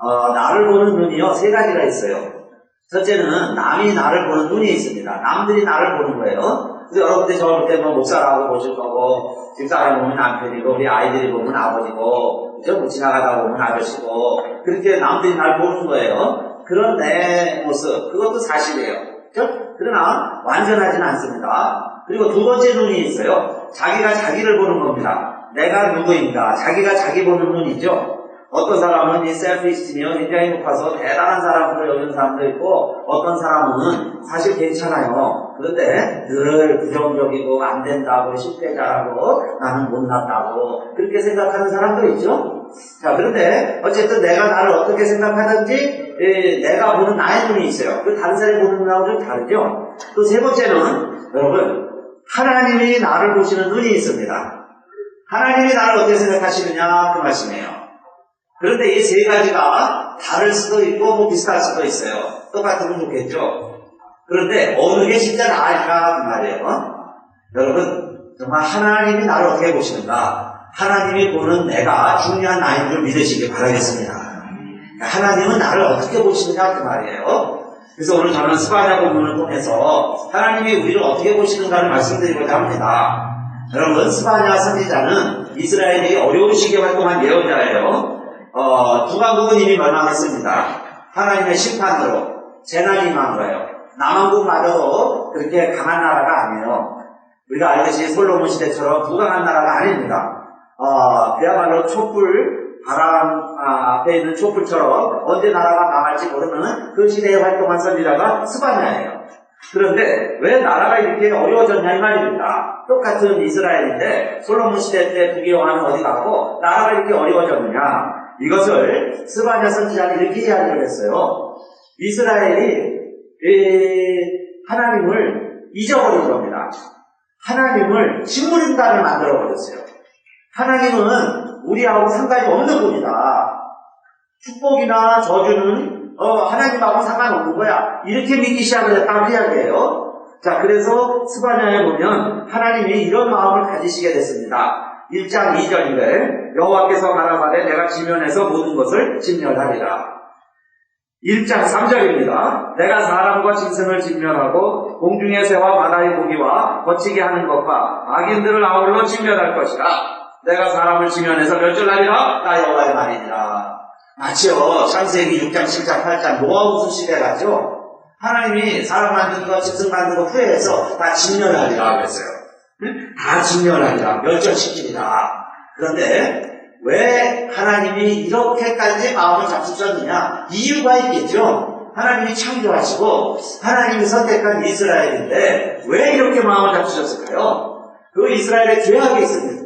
나를 보는 눈이요, 세 가지가 있어요. 첫째는 남이 나를 보는 눈이 있습니다. 남들이 나를 보는 거예요. 그래서 여러분들이 저를 볼 때 뭐 목사라고 보실 거고, 집사람이 보면 남편이고, 우리 아이들이 보면 아버지고, 그죠? 뭐 지나가다 보면 아저씨고, 그렇게 남들이 날 보는 거예요. 그런 내 모습, 그것도 사실이에요. 그죠? 그러나 완전하지는 않습니다. 그리고 두 번째 눈이 있어요. 자기가 자기를 보는 겁니다. 내가 누구인가? 자기가 자기 보는 눈이죠. 어떤 사람은 이 셀프이스티미어 굉장히 높아서 대단한 사람으로 여기는 사람도 있고, 어떤 사람은 사실 괜찮아요. 그런데 늘 부정적이고 안 된다고 실패자라고 나는 못났다고 그렇게 생각하는 사람도 있죠. 자, 그런데 어쨌든 내가 나를 어떻게 생각하든지 내가 보는 나의 눈이 있어요. 그 다른 사람이 보는 눈하고 좀 다르죠. 또 세 번째는 여러분, 하나님이 나를 보시는 눈이 있습니다. 하나님이 나를 어떻게 생각하시느냐 그 말씀이에요. 그런데 이 세 가지가 다를 수도 있고 뭐 비슷할 수도 있어요. 똑같으면 좋겠죠. 그런데 어느 게 진짜 나을까 그 말이에요. 여러분, 정말 하나님이 나를 어떻게 보시는가? 하나님이 보는 내가 중요한 나인 줄 믿으시길 바라겠습니다. 하나님은 나를 어떻게 보시느냐 그 말이에요. 그래서 오늘 저는 스바냐 본문을 통해서 하나님이 우리를 어떻게 보시는가를 말씀드리고자 합니다. 여러분, 스바냐 선지자는 이스라엘이 어려운 시기에 활동한 예언자예요. 두강국은 이미 멸망했습니다. 하나님의 심판으로 재난이 임한 거예요. 남왕국마저도 그렇게 강한 나라가 아니에요. 우리가 알듯이 솔로몬 시대처럼 부강한 나라가 아닙니다. 그야말로 촛불, 바람 앞에 있는 촛불처럼 언제 나라가 망할지 모르는 그 시대에 활동한 선지자가 스바냐예요. 그런데 왜 나라가 이렇게 어려워졌냐 이 말입니다. 똑같은 이스라엘인데 솔로몬 시대 때 부귀영화는 어디 갔고 나라가 이렇게 어려워졌느냐. 이것을 스바냐 선지자는 이렇게 이야기를 했어요. 이스라엘이 하나님을 잊어버린 겁니다. 하나님을 식물인간을 만들어버렸어요. 하나님은 우리하고 상관이 없는 분이다. 축복이나 저주는 하나님하고 상관없는 거야. 이렇게 믿기 시작을 했다고 이야기해요. 자, 그래서 스바냐에 보면 하나님이 이런 마음을 가지시게 됐습니다. 1장 2절인데 여호와께서 가라사대 내가 지면에서 모든 것을 진멸하리라. 1장 3절입니다. 내가 사람과 짐승을 진멸하고 공중의 새와 바다의 고기와 거치게 하는 것과 악인들을 아울러 진멸할 것이라. 내가 사람을 지면에서 멸절하리라. 나 여호와의 말이니라. 마치요 창세기 6장 7장 8장 노아 우수 시대 같죠. 하나님이 사람 만든 거 짐승 만든 거 후회해서 다 진멸하리라 그랬어요. 다 진멸하리라, 멸절시키리라. 그런데 왜 하나님이 이렇게까지 마음을 잡수셨느냐? 이유가 있겠죠. 하나님이 창조하시고 하나님이 선택한 이스라엘인데 왜 이렇게 마음을 잡수셨을까요? 그 이스라엘의 죄악이 있습니다.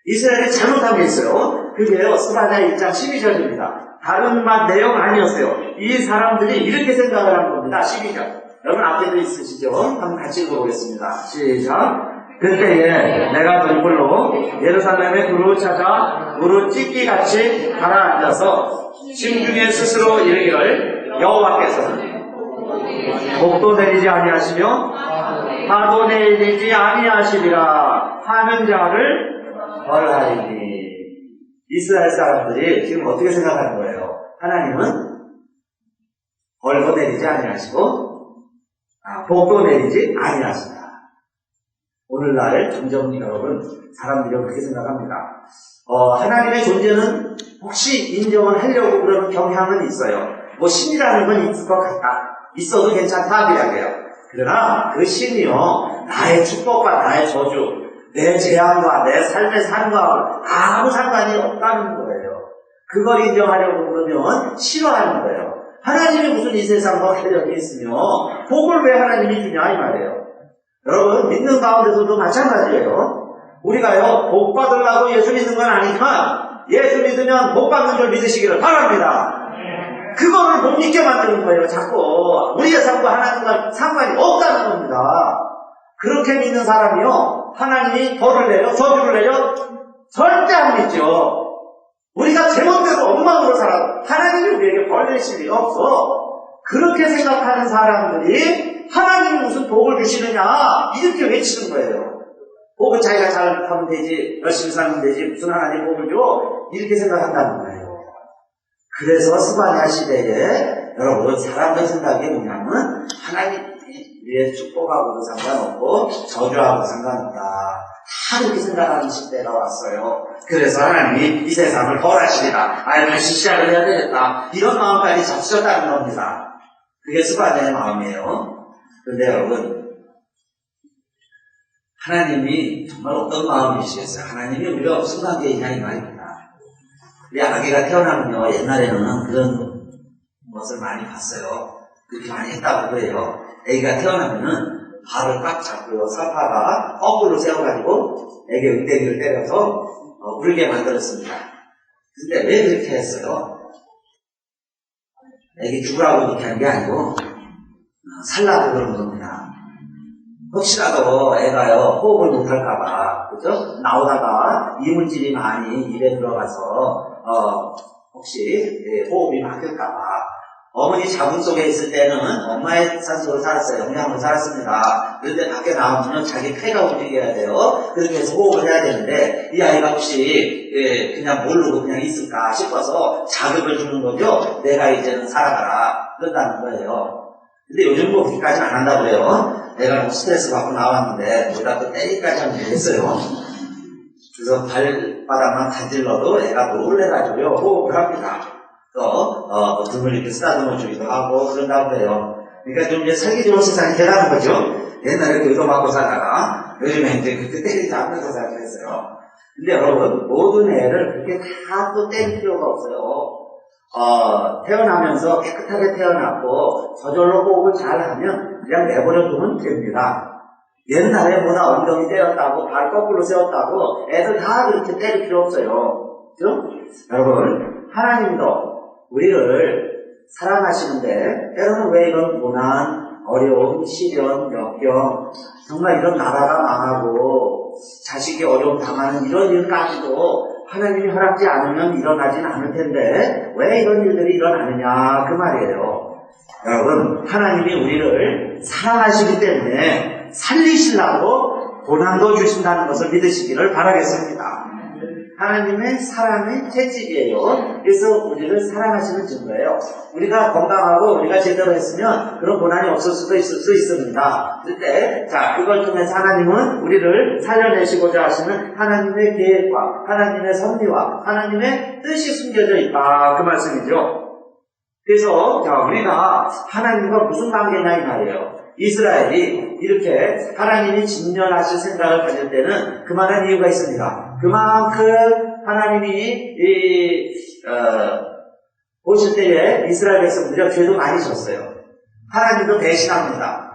이스라엘이 잘못한 게 있어요. 그게요, 스바냐 1장 12절입니다. 다른 내용 아니었어요. 이 사람들이 이렇게 생각을 한 겁니다. 12절. 여러분 앞에도 있으시죠? 한번 같이 읽어보겠습니다. 시작. 그때에 내가 등불로 예루살렘에 두루 찾아 무릇 찢기같이 가라앉아서 심중에 스스로 이르기를 여호와께서는 복도 내리지 아니하시며 파도 내리지 아니하시리라 하는 자를 벌하리니. 이스라엘 사람들이 지금 어떻게 생각하는 거예요? 하나님은 벌도 내리지 아니하시고 복도 내리지 아니하신다. 오늘날 점점 여러분 사람들이 그렇게 생각합니다. 하나님의 존재는 혹시 인정을 하려고 그러는 경향은 있어요. 뭐 신이라는 건 있을 것 같다. 있어도 괜찮다 그 이야기예요. 그러나 그 신이요 나의 축복과 나의 저주, 내 재앙과 내 삶의 삶과 아무 상관이 없다는 거예요. 그걸 인정하려고 그러면 싫어하는 거예요. 하나님이 무슨 이 세상 뭐 하려고 있으며 복을 왜 하나님이 주냐 이 말이에요. 여러분 믿는 가운데서도 마찬가지예요. 우리가요 복 받으려고 예수 믿는 건 아니지만 예수 믿으면 복 받는 줄 믿으시기를 바랍니다. 그거를 못 믿게 만드는 거예요. 자꾸 우리의 삶과 하나님과 상관이 없다는 겁니다. 그렇게 믿는 사람이요 하나님이 벌을 내려 저주를 내려 절대 안 믿죠. 우리가 제멋대로 엉망으로 살아 하나님이 우리에게 벌 내실 리가 없어. 그렇게 생각하는 사람들이 하나님이 무슨 복을 주시느냐 이렇게 외치는 거예요. 복은 자기가 잘하면 되지, 열심히 살면 되지, 무슨 하나님 복을 줘 이렇게 생각한다는 거예요. 그래서 스바냐 시대에 여러분 사람들 생각이 뭐냐면 하나님 우리의 축복하고도 상관없고 저주하고도 상관없다. 다 그렇게 생각하는 시대가 왔어요. 그래서 하나님이 이 세상을 벌하시리라. 아니면 시시하게 해야 되겠다. 이런 마음까지 잡수셨다는 겁니다. 그게 스바냐의 마음이에요. 그런데 여러분 하나님이 정말 어떤 마음이시겠어요? 하나님이 우리가 무슨 관계이냐 이 말입니다. 우리 아기가 태어나면요 옛날에는 그런 것을 많이 봤어요. 그렇게 많이 했다고 그래요. 아기가 태어나면은 발을 꽉 잡고요. 사파가 거꾸로 세워가지고 애기 엉덩이를 때려서 울게 만들었습니다. 근데 왜 그렇게 했어요? 애기 죽으라고 그렇게 한 게 아니고 살라고 그런 겁니다. 혹시라도 애가요 호흡을 못할까봐 그죠? 나오다가 이물질이 많이 입에 들어가서 혹시 호흡이 막힐까봐 어머니 자궁 속에 있을 때는 엄마의 산소로 살았어요. 영양으로 살았습니다. 그런데 밖에 나오면 자기 폐가 움직여야 돼요. 그렇게 해서 호흡을 해야 되는데 이 아이가 혹시 그냥 모르고 그냥 있을까 싶어서 자극을 주는 거죠. 내가 이제는 살아가라 그런다는 거예요. 근데 요즘 뭐 그렇게까지는 안 한다고 그래요. 내가 뭐 스트레스 받고 나왔는데 거기다 또 때리기까지 하면 되겠어요. 그래서 발바닥만 간질러도 애가 놀래가지고요 호흡을 합니다. 또 등을 이렇게 쓰다듬어 주기도 하고 그런다고 해요. 그러니까 좀 이제 살기 좋은 세상이 되라는 거죠. 옛날에 의도받고 살다가 요즘에 이제 그렇게 때리지 않면서 살고 있어요. 근데 여러분 모든 애를 그렇게 다 또 때릴 필요가 없어요. 태어나면서 깨끗하게 태어났고 저절로 호흡을 잘하면 그냥 내버려 두면 됩니다. 옛날에 뭐나 엉덩이 때렸다고 발 거꾸로 세웠다고 애들 다 그렇게 때릴 필요 없어요. 그죠? 여러분 하나님도 우리를 사랑하시는데 때로는 왜 이런 고난, 어려움, 시련, 역경 정말 이런 나라가 망하고 자식이 어려움 당하는 이런 일까지도 하나님이 허락지 않으면 일어나진 않을 텐데 왜 이런 일들이 일어나느냐 그 말이에요. 여러분 하나님이 우리를 사랑하시기 때문에 살리시려고 고난도 주신다는 것을 믿으시기를 바라겠습니다. 하나님의 사랑의 채찍이에요. 그래서 우리를 사랑하시는 증거예요. 우리가 건강하고 우리가 제대로 했으면 그런 고난이 없을 수도 있을 수 있습니다. 그때 그걸 통해서 하나님은 우리를 살려내시고자 하시는 하나님의 계획과 하나님의 섭리와 하나님의 뜻이 숨겨져 있다 그 말씀이죠. 그래서 우리가 하나님과 무슨 관계냐 이 말이에요. 이스라엘이 이렇게 하나님이 진멸하실 생각을 가질 때는 그만한 이유가 있습니다. 그만큼 하나님이 보실 때에 이스라엘 백성들이 죄도 많이 졌어요. 하나님도 대신합니다.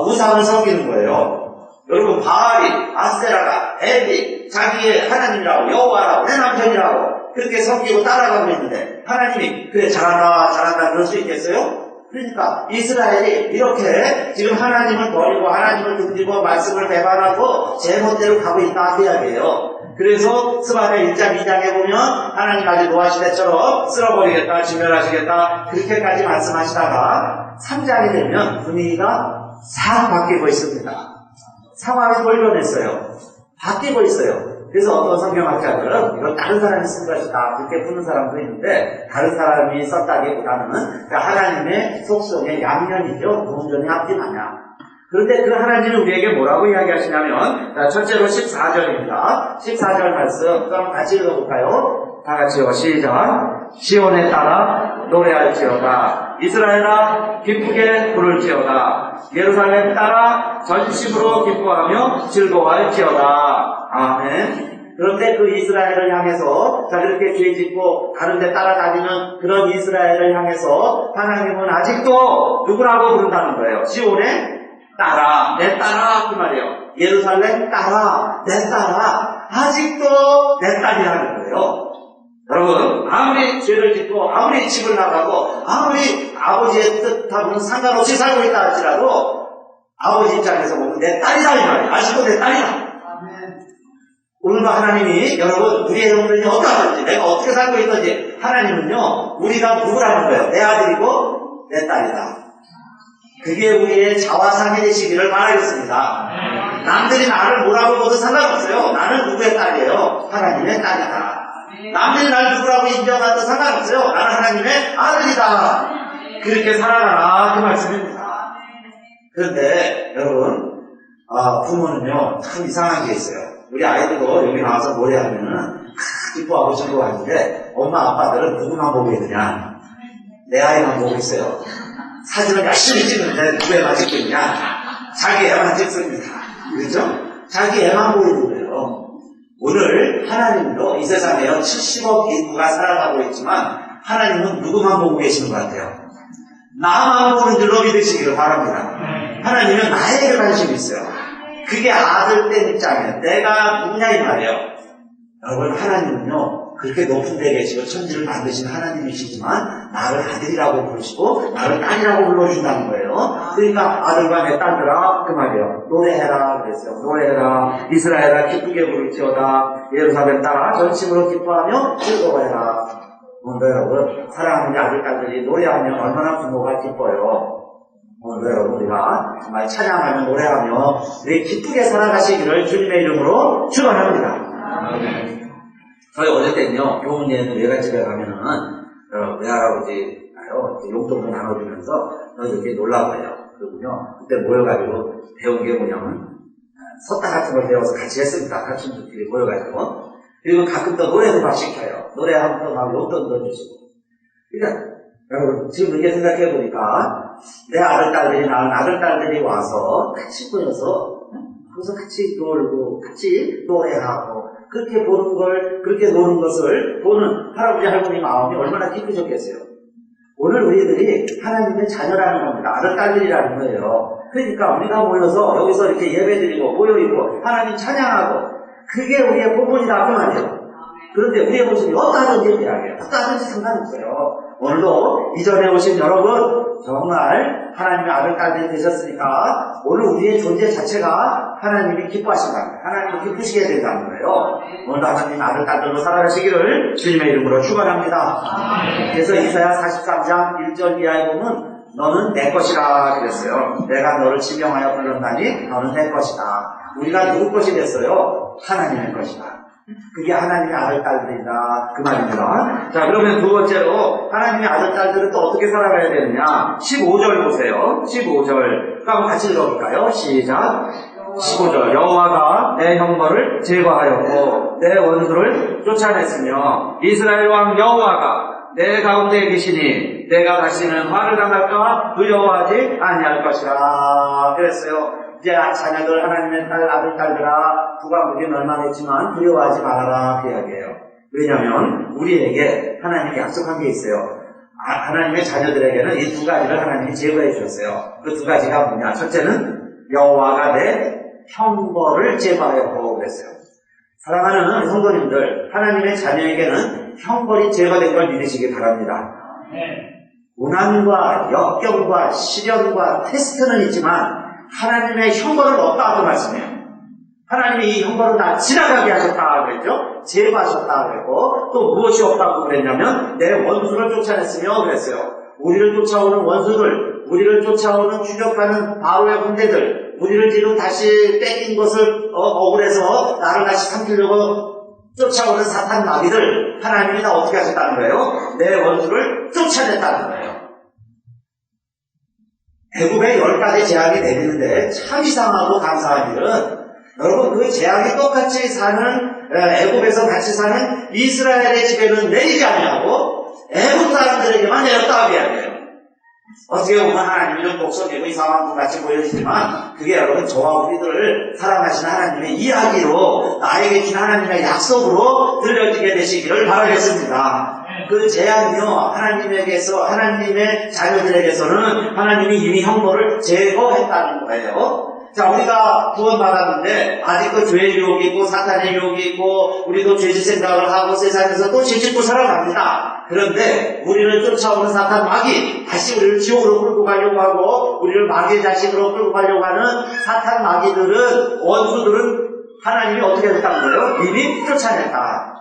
우상을 섬기는 거예요. 여러분 바알이, 아스테라가, 엘이 자기의 하나님이라고 여호와라고 내 남편이라고 그렇게 섬기고 따라가고 있는데 하나님이 그래 잘한다 그럴 수 있겠어요? 그러니까 이스라엘이 이렇게 지금 하나님을 버리고 하나님을 등지고 말씀을 배반하고 제 멋대로 가고 있다 그 이야기예요. 그래서 스바냐 1장 2장에 보면 하나님 아직 노아시대처럼 쓸어버리겠다 진멸하시겠다 그렇게까지 말씀하시다가 3장이 되면 분위기가 싹 바뀌고 있습니다. 상황이 돌변했어요. 바뀌고 있어요. 그래서 어떤 성경학자들은 이걸 다른 사람이 쓴 것이다 그렇게 푸는 사람도 있는데 다른 사람이 썼다기보다는 하나님의 속성의 양면이죠. 동전이 앞뒤 마냥. 그런데 그 하나님은 우리에게 뭐라고 이야기하시냐면 첫째로 14절입니다. 14절 말씀 그럼 같이 읽어볼까요? 다 같이요. 시작. 시온에 따라 노래할지어다. 이스라엘아 기쁘게 부를지어다. 예루살렘 따라 전심으로 기뻐하며 즐거워할지어다. 아멘. 그런데 그 이스라엘을 향해서 그렇게 죄짓고 다른 데 따라다니는 그런 이스라엘을 향해서 하나님은 아직도 누구라고 부른다는 거예요. 시온에 따라 내 따라 그 말이에요. 예루살렘 따라 내 따라 아직도 내 딸이라는 거예요. 여러분 아무리 죄를 짓고 아무리 집을 나가고 아무리 아버지의 뜻하고는 상관없이 살고 있다 할지라도 아버지 입장에서 보면 내 딸이다 이 말이에요. 아직도 내 딸이다. 오늘도 하나님이 여러분 우리의 형편이 어떠한지 내가 어떻게 살고 있는지 하나님은요 우리가 누구라는 거예요. 내 아들이고 내 딸이다. 그게 우리의 자화상이 되시기를 바라겠습니다. 남들이 나를 뭐라고 보도 상관없어요. 나는 누구의 딸이에요? 하나님의 딸이다. 남들이 날 누구라고 인정하든 상관없어요. 나는 하나님의 아들이다. 그렇게 살아가라 그 말씀입니다. 그런데 여러분 부모는요 참 이상한 게 있어요. 우리 아이들도 여기 나와서 노래하면은 기뻐하고 즐거워하는데 엄마 아빠들은 누구만 보고 있느냐? 내 아이만 보고 있어요. 사진을 열심히 찍는데 누구에만 찍고 있냐? 자기 애만 찍습니다. 그렇죠? 자기 애만 보이는 거예요. 오늘 하나님도 이 세상에 70억 인구가 살아가고 있지만 하나님은 누구만 보고 계시는 것 같아요? 나만 보는 줄로 믿으시기를 바랍니다. 하나님은 나에게 관심이 있어요. 그게 아들 된 입장이에요. 내가 누구냐 이 말이에요. 여러분 하나님은요 그렇게 높은 데 계시고 천지를 만드신 하나님이시지만 나를 아들이라고 부르시고 나를 딸이라고 불러주신다는 거예요. 그러니까 아들과 내 딸들아 그 말이에요. 노래해라 그랬어요. 노래해라 이스라엘아 기쁘게 부를지어다 예루살렘 딸아 전심으로 기뻐하며 즐거워해라. 오늘 여러분 사랑하는 아들 딸들이 노래하면 얼마나 부모가 기뻐요. 오늘 여러분 우리가 정말 찬양하며 노래하며 우리 기쁘게 살아가시기를 주님의 이름으로 축원합니다. 저희 어릴 때는요 교문예는 외갓집에 가면은 외할아버지 용돈도 나눠주면서 이렇게 놀라고 해요. 그러군요. 그때 모여가지고 배운 게 뭐냐면 섰다 같은 걸 배워서 같이 했습니다. 사촌들끼리 모여가지고. 그리고 가끔 또 노래도 막 시켜요. 노래하면 또 막 용돈도 주시고. 그러니까 여러분 지금 이렇게 생각해보니까 내 아들 딸들이 나는 아들 딸들이 와서 같이 모여서 거기서 같이 놀고 같이 노래하고 그렇게 보는 걸 그렇게 노는 것을 보는 할아버지 할머니 마음이 얼마나 기쁘셨겠어요. 오늘 우리들이 하나님의 자녀라는 겁니다. 아들 딸들이라는 거예요. 그러니까 우리가 모여서 여기서 이렇게 예배드리고 모여있고 하나님 찬양하고 그게 우리의 본분이다 그 말이에요. 그런데 우리의 모습이 어떠하든지 이야기해요. 어떠하든지 상관없어요. 오늘도 이전에 오신 여러분 정말 하나님의 아들 딸들이 되셨으니까 오늘 우리의 존재 자체가 하나님이 기뻐하신다는 거예요. 하나님이 기쁘시게 된다는 거예요. 오늘도 하나님의 아들 딸들로 살아가시기를 주님의 이름으로 축원합니다. 그래서 이사야 43장 1절 이하에 보면 너는 내 것이라 그랬어요. 내가 너를 지명하여 불렀나니 너는 내 것이다. 우리가 누구 것이 됐어요? 하나님의 것이다. 그게 하나님의 아들 딸들이다 그 말입니다. 자 그러면 두 번째로 하나님의 아들 딸들은 또 어떻게 살아가야 되느냐 15절 보세요. 15절 한번 같이 읽어볼까요? 시작. 15절 여호와가 내 형벌을 제거하였고 내 원수를 쫓아냈으며 이스라엘 왕 여호와가 내 가운데 계시니 내가 다시는 화를 당할까 두려워하지 아니할 것이라 그랬어요. 이제 자녀들 하나님의 아들 딸들아 부관국이 멸망했지만 두려워하지 말아라 그 이야기예요. 왜냐하면 우리에게 하나님이 약속한 게 있어요. 하나님의 자녀들에게는 이 두 가지를 하나님이 제거해 주셨어요. 그 두 가지가 뭐냐? 첫째는 여호와가 내 형벌을 제거하였고 그랬어요. 사랑하는 성도님들 하나님의 자녀에게는 형벌이 제거된 걸 믿으시기 바랍니다. 고난과 역경과 시련과 테스트는 있지만 하나님의 형벌은 없다 그 말씀이에요. 하나님이 이 형벌은 다 지나가게 하셨다 그랬죠. 제거하셨다 그랬고 또 무엇이 없다고 그랬냐면 내 원수를 쫓아냈으며 그랬어요. 우리를 쫓아오는 원수들, 우리를 쫓아오는 추격하는 바로의 군대들, 우리를 지금 다시 뺏긴 것을 억울해서 나를 다시 삼키려고 쫓아오는 사탄 마귀들 하나님이 다 어떻게 하셨다는 거예요? 내 원수를 쫓아냈다는 거예요. 애굽에 10가지 재앙이 내리는데 참 이상하고 감사한 일은 여러분 그 재앙이 똑같이 사는 애굽에서 같이 사는 이스라엘의 집에는 내리지 않냐고 애굽 사람들에게만 내렸다고 이야기해요. 어떻게 보면 하나님이 좀 독선이고 이상한 것 같이 보여지지만 그게 여러분 저와 우리들을 사랑하시는 하나님의 이야기로 나에게 준 하나님의 약속으로 들려지게 되시기를 바라겠습니다. 그 재앙이요 하나님에게서 하나님의 자녀들에게서는 하나님이 이미 형벌을 제거했다는 거예요. 자 우리가 구원받았는데 아직도 죄의 유혹이 있고 사탄의 유혹이 있고 우리도 죄질 생각을 하고 세상에서 또 죄짓고 살아갑니다. 그런데 우리를 쫓아오는 사탄 마귀 다시 우리를 지옥으로 끌고 가려고 하고 우리를 마귀의 자식으로 끌고 가려고 하는 사탄 마귀들은 원수들은 하나님이 어떻게 했다는 거예요? 이미 쫓아냈다.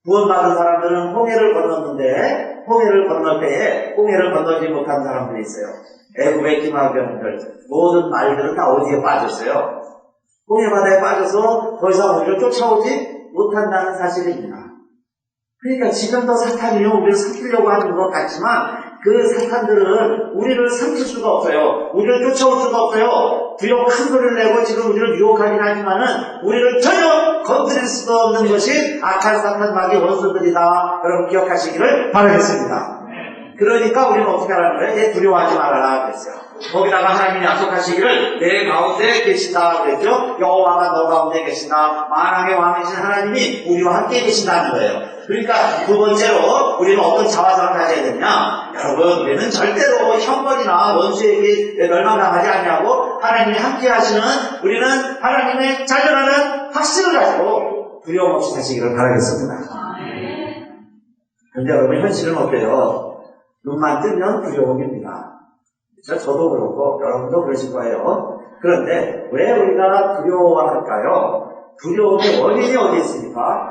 구원받은 사람들은 홍해를 건넜는데 홍해를 건널 때에 홍해를 건너지 못한 사람들이 있어요. 애굽의 기마병들 모든 말들은 다 어디에 빠졌어요? 홍해 바다에 빠져서 더 이상 우리를 쫓아오지 못한다는 사실입니다. 그러니까 지금도 사탄이요, 우리를 삼키려고 하는 것 같지만, 그 사탄들은 우리를 삼킬 수가 없어요. 우리를 쫓아올 수가 없어요. 비록 큰 소리를 내고 지금 우리를 유혹하긴 하지만은, 우리를 전혀 건드릴 수도 없는 것이 악한 사탄 마귀 원수들이다. 여러분 기억하시기를 바라겠습니다. 그러니까 우리는 어떻게 하라는 거예요? 얘 두려워하지 말아라 그랬어요. 거기다가 하나님이 약속하시기를 내 가운데 계신다 그랬죠. 여호와가 너 가운데 계신다. 만왕의 왕이신 하나님이 우리와 함께 계신다는 거예요. 그러니까 두 번째로 우리는 어떤 자화상을 가져야 되냐? 여러분, 우리는 절대로 형벌이나 원수에게 멸망당하지 않냐고 하나님이 함께 하시는, 우리는 하나님의 자녀라는 확신을 가지고 두려움 없이 사시기를 바라겠습니다. 그런데 여러분, 현실은 어때요? 눈만 뜨면 두려움입니다. 그렇죠? 저도 그렇고 여러분도 그러실 거예요. 그런데 왜 우리가 두려워할까요? 두려움의 원인이 어디 있습니까?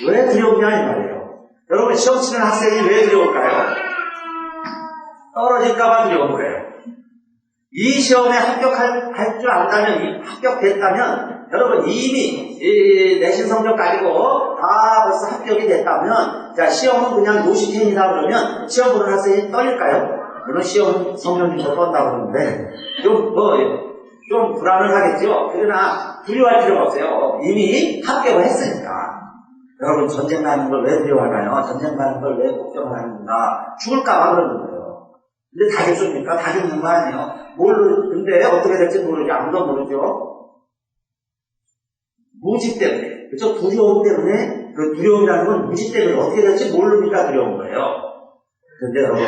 왜 두려우냐 이 말이에요. 여러분, 시험 치는 학생이 왜 두려울까요? 떨어질까봐 두려운 거예요. 이 시험에 합격할 줄 안다면, 합격됐다면, 여러분 이미 내신 성적 가지고 다 벌써 합격이 됐다면, 자, 시험은 그냥 노시행이다 그러면 시험 보는 학생이 떨릴까요? 물론 시험 성적도 떤다고 그러는데 좀 불안을 하겠죠. 그러나 두려워할 필요가 없어요. 이미 합격을 했으니까. 여러분, 전쟁 나는 걸 왜 두려워하나요? 전쟁 나는 걸 왜 걱정을 하는가? 죽을까봐 그러는 거예요. 근데 다 죽습니까? 다 죽는 거 아니에요. 근데 어떻게 될지 모르죠. 아무도 모르죠. 무지 때문에. 그렇죠? 두려움 때문에, 그 두려움이라는 건 무지 때문에 어떻게 될지 모르니까 두려운 거예요. 그런데 여러분,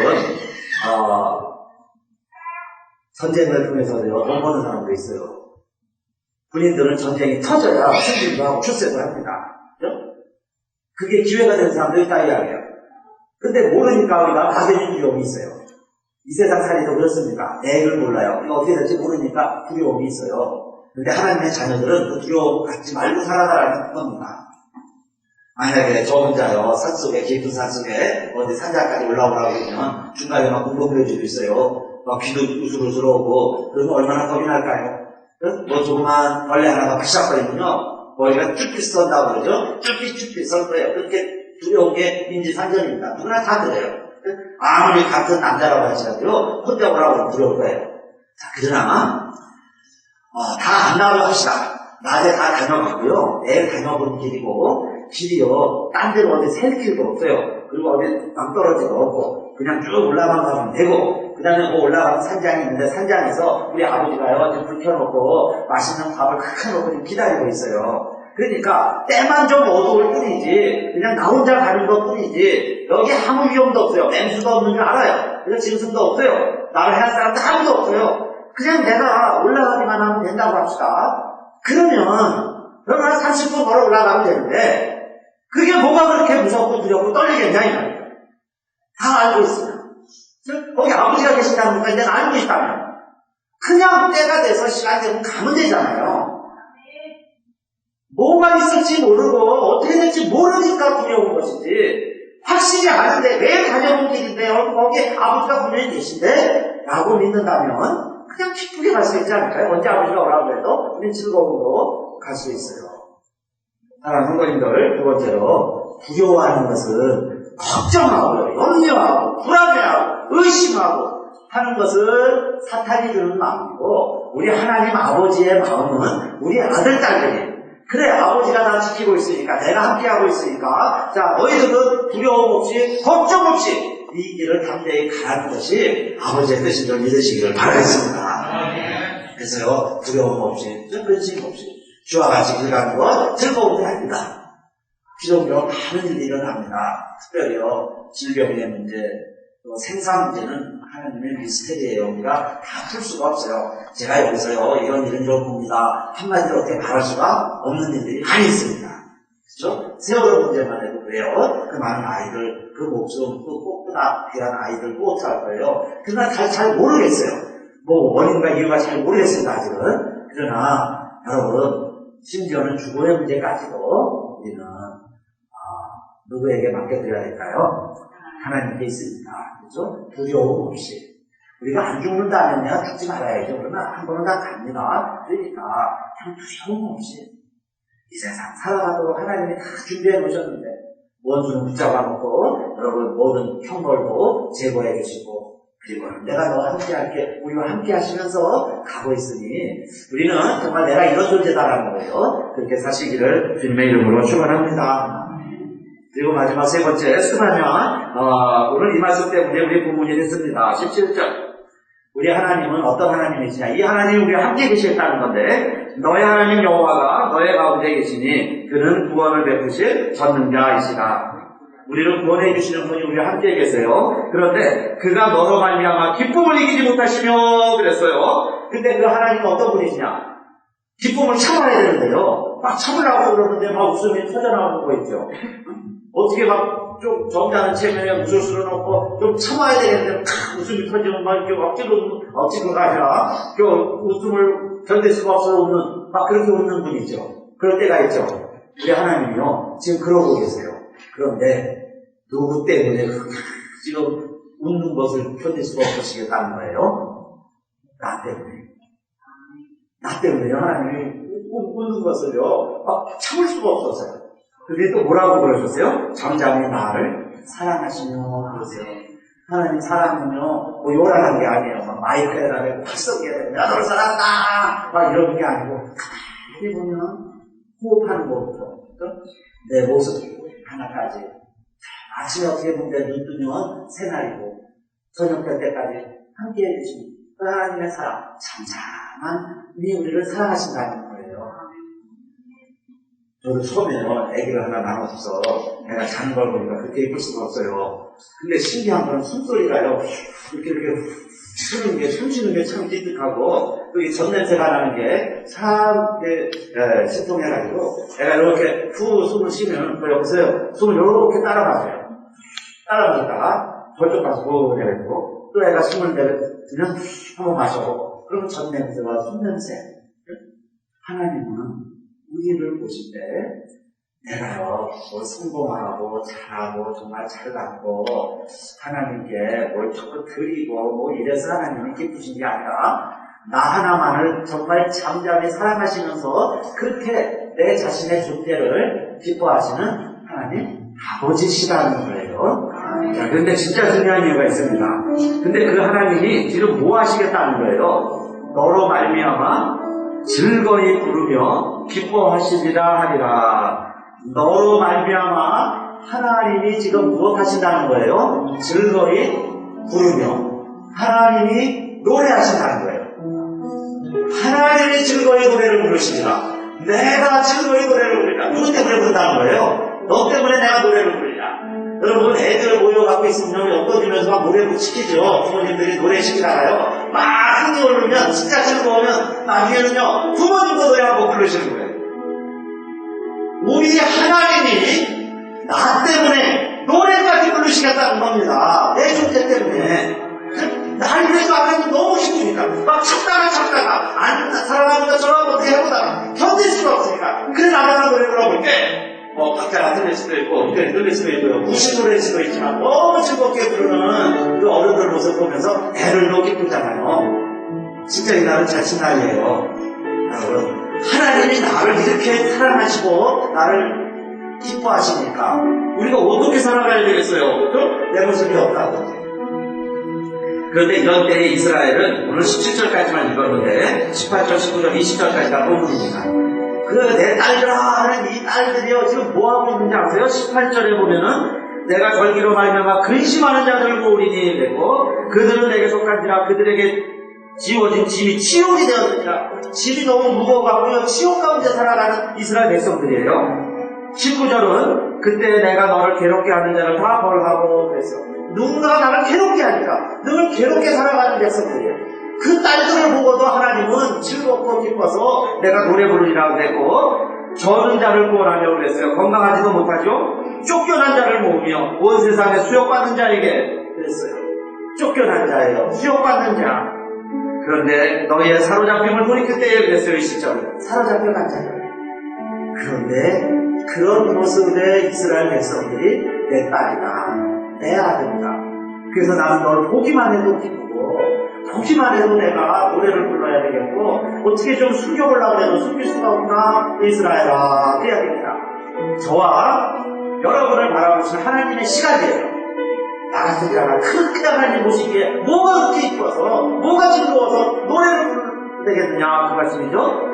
전쟁을 통해서요, 돈 버는 사람도 있어요. 군인들은 전쟁이 터져야 승진도 하고 출세도 합니다. 그죠? 그게 기회가 되는 사람도 있다 이야기예요. 근데 모르니까 우리가 막연히 두려움이 있어요. 이 세상 살이도 그렇습니다. 애를 몰라요. 이거 어떻게 될지 모르니까 두려움이 있어요. 근데 하나님의 자녀들은 그 두려움 갖지 말고 살아가라는 겁니다. 만약에 저 혼자요, 산속에, 깊은 산속에, 어디 산장까지 올라오라고 그러면 중간에 막 공동묘지도 있어요. 막 귀도 우스르스르 오고, 그러면 얼마나 겁이 날까요? 뭐 조그만 벌레 하나가 바시락거리면요, 머리가 쭈삣 썬다고 그러죠? 쭈삣 썬 거예요. 그렇게 두려운 게 인지상정입니다. 누구나 다 그래요. 아무리 같은 남자라고 하시라도요, 혼자 오라고 두려울 거예요. 자, 그러나, 다 안 나오려고 합시다. 낮에 다 다녀봤고요. 내일 다녀본 길이고, 길이요, 딴 데로 어디 셀 길도 없어요. 그리고 어디 낭떠러지도 없고, 그냥 쭉 올라만 가면 되고, 그 다음에 뭐 올라가면 산장이 있는데, 산장에서 우리 아버지가요, 좀 불 켜놓고, 맛있는 밥을 칵 놓고 기다리고 있어요. 그러니까, 때만 좀 어두울 뿐이지, 그냥 나 혼자 가는 것 뿐이지, 여기 아무 위험도 없어요. 맹수도 없는 줄 알아요. 그래서 짐승도 없어요. 나를 해할 사람도 아무도 없어요. 그냥 내가 올라가기만 하면 된다고 합시다. 그러면 한 30분 걸어 올라가면 되는데, 그게 뭐가 그렇게 무섭고 두렵고 떨리겠냐 이 말이에요. 다 알고 있으면, 거기 아버지가 계신다는 것까지 내가 알고 있다면, 그냥 때가 돼서 시간 되면 가면 되잖아요. 뭐가 있을지 모르고 어떻게 될지 모르니까 두려운 것이지, 확실히 아는데 왜 다녀온 길인데요, 거기 아버지가 분명히 계신데 라고 믿는다면 그냥 기쁘게 갈 수 있지 않을까요? 언제 아버지가 오라고 해도 우리 즐거움으로 갈 수 있어요. 사랑하는 성도님들, 두 번째로 두려워하는 것은 걱정하고 염려하고 불안해하고 의심하고 하는 것은 사탄이 주는 마음이고, 우리 하나님 아버지의 마음은 우리 아들 딸들이, 그래 아버지가 나 지키고 있으니까, 내가 함께하고 있으니까, 자 너희들은 두려움 없이 걱정 없이 이 길을 담대히 가라는 것이 아버지의 뜻인 줄 믿으시기를 바라겠습니다. 그래서요, 두려움 없이 근심 없이 주와 같이 길 가는 것 즐거움이 아닙니다. 비록요 많은 일이 일어납니다. 특별히요 질병의 문제, 또 생산 문제는 하나님의 미스테리예요. 우리가 다 풀 수가 없어요. 제가 여기서요 이런 일은 좀 봅니다 한마디로 어떻게 말할 수가 없는 일들이 많이 있습니다. 그렇죠? 세월호 문제만 해도 그래요. 그 많은 아이들, 그 목숨, 그 꽃보다 귀한 아이들 또 어떡할 거예요. 그러나 잘 모르겠어요. 뭐 원인과 이유가 잘 모르겠습니다 아직은. 그러나 여러분, 심지어는 죽음의 문제까지도 우리는 누구에게 맡겨드려야 될까요? 하나님께 있습니다. 그렇죠? 두려움 없이. 우리가 안 죽는다면요, 죽지 말아야죠. 그러나 한 번은 다 갑니다. 그러니까 그냥 두려움 없이 이 세상 살아가도록 하나님이 다 준비해 놓으셨는데, 원수는 붙잡아 놓고 여러분 모든 형벌도 제거해 주시고 그리고 내가 너와 함께 할게 우리와 함께 하시면서 가고 있으니 우리는 정말 내가 이런 존재다라는 거예요. 그렇게 사시기를 주님의 이름으로 축원합니다. 그리고 마지막 세 번째 수많은 오늘 이 말씀 때문에 우리 부문이 됐습니다. 17절 우리 하나님은 어떤 하나님이시냐 이 하나님이 우리와 함께 계시겠다는 건데 너의 하나님 여호와가 너의 가운데 계시니 그는 구원을 베푸실 전능자이시다. 우리를 구원해 주시는 분이 우리와 함께 계세요. 그런데 그가 너로 말미암아 기쁨을 이기지 못하시며 그랬어요. 근데 그 하나님은 어떤 분이시냐 기쁨을 참아야 되는데요. 막 참으려고 그러는데 막 웃음이 터져나오는 거 있죠. 어떻게 막 좀 점잖은 체면에 웃을 수는 없고 좀 참아야 되겠는데 막 웃음이 터지면 막 이렇게 억지로가 아니라 그 웃음을 견딜 수가 없어 웃는 막 그렇게 웃는 분이죠. 그럴 때가 있죠. 우리 하나님이요 지금 그러고 계세요. 그런데 누구 때문에 지금 웃는 것을 견딜 수가 없으시겠다는 거예요? 나 때문에. 나 때문에요. 하나님이 웃는 것을요 막 참을 수가 없었어요. 근데 또 뭐라고 그러셨어요? 잠잠히 나를 사랑하시며 그러세요. 하나님 사랑은요 뭐 요란한 게 아니에요. 막 마이크에다 대고 확성기에 대고 야 너를 사랑한다 막 이런 게 아니고 가만히 보면 호흡하는 것부터 내 모습 하나까지 아침에 어떻게 보면 눈 뜨면 새날이고 저녁 될 때까지 함께 해주신 그 하나님의 사랑 잠잠한 우리를 사랑하신다는 거예요. 저도 처음에요 애기를 하나 나눠줘서 애가 자는 걸 보니까 그렇게 예쁠 수가 없어요. 근데 신기한 건 숨소리가요 이렇게 쉬는 게 숨쉬는 게 참 띠득하고 또 이 전냄새가 나는 게 참 신통해가지고 애가 이렇게 후 숨을 쉬면 그 옆에서 숨을 이렇게 따라 마셔요. 따라 마셨다가 저쪽 가서 후 내뱉고 또 애가 숨을 내뱉으면 한번 마셔보고 그러면 전냄새와 숨냄새 하나님은 우리를 보실 때 내가요 뭘 성공하고 잘하고 정말 잘났고 하나님께 뭘 자꾸 드리고 뭐 이래서 하나님이 기쁘신 게 아니라 나 하나만을 정말 잠잠히 사랑하시면서 그렇게 내 자신의 존재를 기뻐하시는 하나님 아버지시라는 거예요. 자, 그런데 진짜 중요한 이유가 있습니다. 근데 그 하나님이 지금 뭐 하시겠다는 거예요? 너로 말미암아 즐거이 부르며 기뻐하시리라 하리라. 너로 말미암아 하나님이 지금 무엇 하신다는 거예요? 즐거이 부르며 하나님이 노래하신다는 거예요. 하나님이 즐거이 노래를 부르시리라. 내가 즐거이 노래를 부르리라. 누구 때문에 부른다는 거예요? 너 때문에 내가 노래를 부르리라. 여러분 애들 모여갖고 있으면 엮어주면서 막 노래를 시키죠. 부모님들이 노래 시키다가요 막 흥이 오르면 진짜 즐거우면 나중에는요 부모님도 노래 한번 부르시는 거예요. 우리 하나님이 나 때문에 노래까지 부르시겠다는 겁니다. 내 존재 때문에. 날 위해서 하나님 너무 힘드니까 막 찾다가 사랑하니까 저러고 어떻게 해보다가 견딜 수가 없으니까 그래 나가는 노래 불러볼게. 뭐 각자가 틀릴 수도 있고 틀릴 수도 있고요. 무슨 노래일 수도 있지만 너무 즐겁게 부르는 그 어른들 모습 보면서 애를 너무 기쁘잖아요. 진짜 이 날은 자신 날이에요. 여러분 하나님이 나를 이렇게 사랑하시고 나를 기뻐하시니까 우리가 어떻게 살아가야 되겠어요? 내 모습이 없다고. 그런데 이런 때에 이스라엘은 오늘 17절까지만 읽었는데 18절, 19절, 20절까지가 본문입니다. 그 내 딸들아 하는 이 딸들이요 지금 뭐하고 있는지 아세요? 18절에 보면은 내가 절기로 말미암아 근심하는 자들을 모으리니 그랬고 그들은 내게 속한지라 그들에게 지워진 짐이 치욕이 되었느니라. 짐이 너무 무거워가고요 치욕 가운데 살아가는 이스라엘 백성들이에요. 19절은 그때 내가 너를 괴롭게 하는 자를 다 벌하고 그랬어. 누군가가 나를 괴롭게 하니까 늘 괴롭게 살아가는 백성들이에요. 그 딸들을 보고도 하나님은 즐겁고 기뻐서 내가 노래 부르리라고 그랬고 저는 자를 구원하려고 그랬어요. 건강하지도 못하죠. 쫓겨난 자를 모으며 온 세상에 수욕받는 자에게 그랬어요. 쫓겨난 자예요. 수욕받는 자. 그런데 너희의 사로잡힘을 돌이킬 때에 그랬어요. 이 시절 사로잡혀간 자들. 그런데 그런 모습의 이스라엘 백성들이 내 딸이다 내 아들이다. 그래서 나는 너를 보기만 해도 기쁘고 보기만 해도 내가 노래를 불러야 되겠고 어떻게 좀 숨겨보려고 해도 숨길 수가 없나 이스라엘아 그래야 됩니다. 저와 여러분을 바라보시는 하나님의 시간이에요. 나 같은 자가 그렇게 하나님 보시기에 뭐가 그렇게 이뻐서 뭐가 즐거워서 노래를 부르게 되느냐 그 말씀이죠.